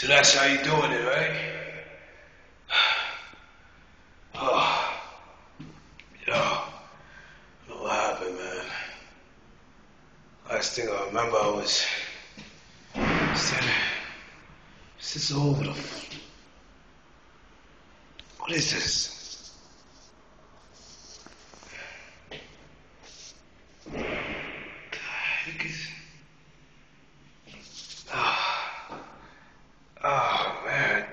So that's how you doing it, right? Oh, yo, I don't know what happened, man. Last thing I remember, I was standing. Is this all over the? What is this? What the heck is? Oh man.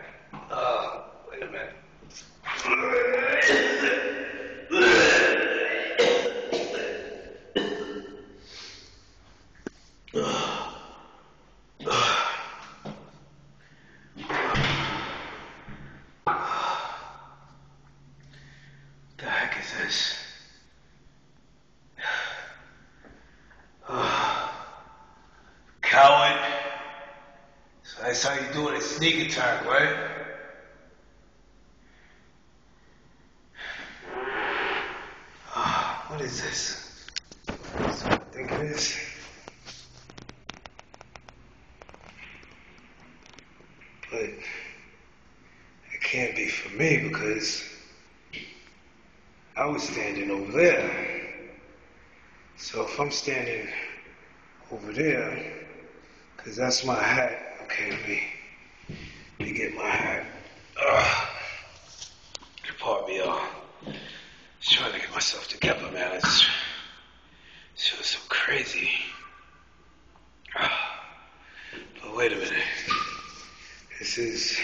Wait a minute. What the heck is this? Coward. So that's how you do it, a sneak attack, right? What is this? What do I think it is? But it can't be for me because I was standing over there. So if I'm standing over there, because that's my hat. Okay, let me get my hat. Pardon me, y'all. Just trying to get myself together, man. I just feel so crazy. But wait a minute. This is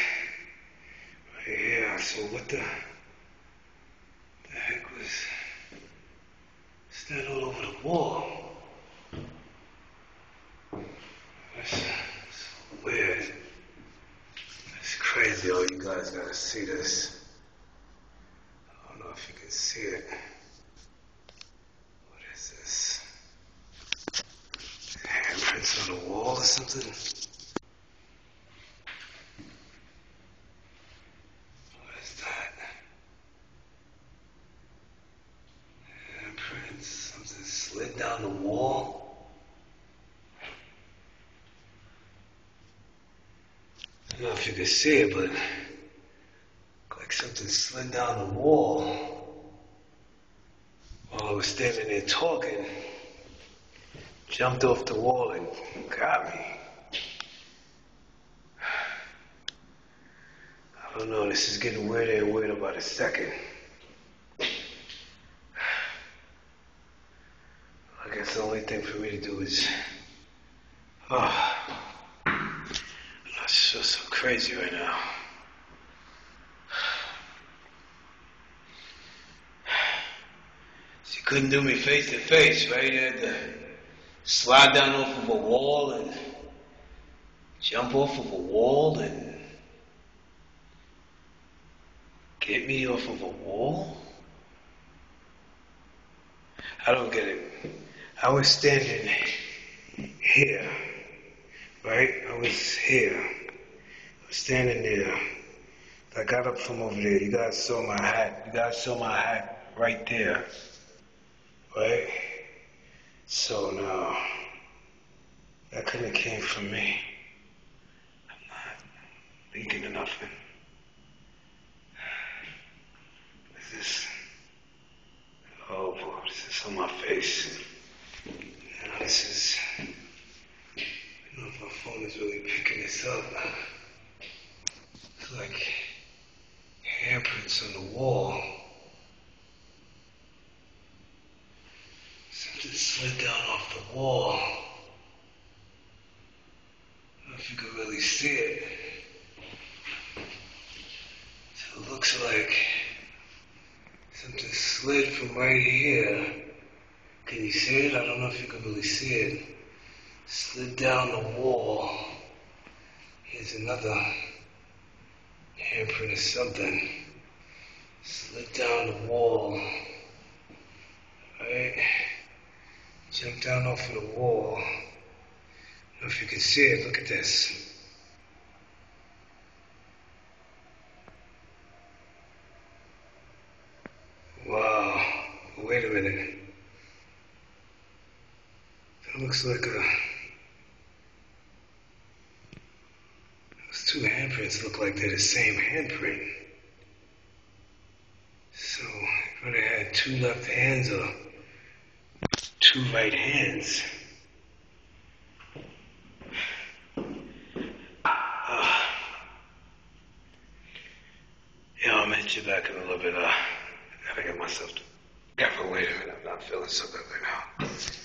right here. So what the heck was that all over the wall? That's so weird. It's crazy. Oh, you guys gotta see this. I don't know if you can see it. What is this? Handprints on the wall or something? What is that? Handprints, something slid down the wall. I don't know if you can see it, but like something slid down the wall while I was standing there talking. Jumped off the wall and got me. I don't know, this is getting weirder and weirder by the second. I guess the only thing for me to do is... I just feel so crazy right now. So you couldn't do me face to face, right? You had to slide down off of a wall and jump off of a wall and get me off of a wall? I don't get it. I was standing here, right? I was here. I was standing there. I got up from over there. You guys saw my hat. You guys saw my hat right there, right? So now, that couldn't have came from me. I'm not thinking of nothing. Is this? Oh boy, what is this on my face? Now this is... I don't know if my phone is really picking this up. It's like handprints on the wall. Something slid down off the wall. I don't know if you could really see it. So it looks like something slid from right here. Can you see it? I don't know if you can really see it. Slid down the wall. Here's another handprint of something. Slid down the wall. Right? Jumped down off of the wall. I don't know if you can see it. Look at this. Wow. Wait a minute. That looks like a... Those two handprints. handprints look like they're the same handprint. So, if I had two left hands or two right hands. Yeah, I'll meet you back in a little bit. Gotta get myself together. Wait a minute, I'm not feeling so good right now.